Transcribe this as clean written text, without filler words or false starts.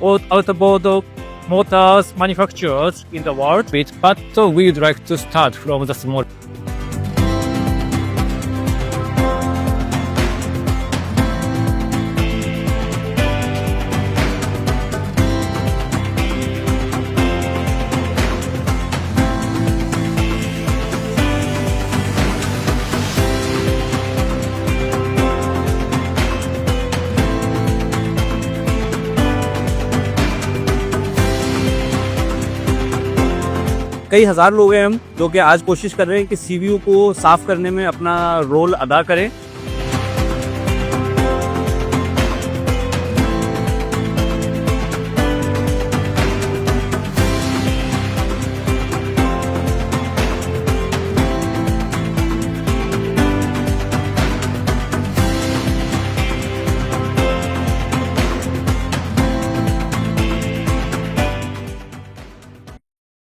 outboard motors manufacturers in the world, but we'd like to start from the small. कई हज़ार लोग हैं हम जो कि आज कोशिश कर रहे हैं कि सीवीयू को साफ़ करने में अपना रोल अदा करें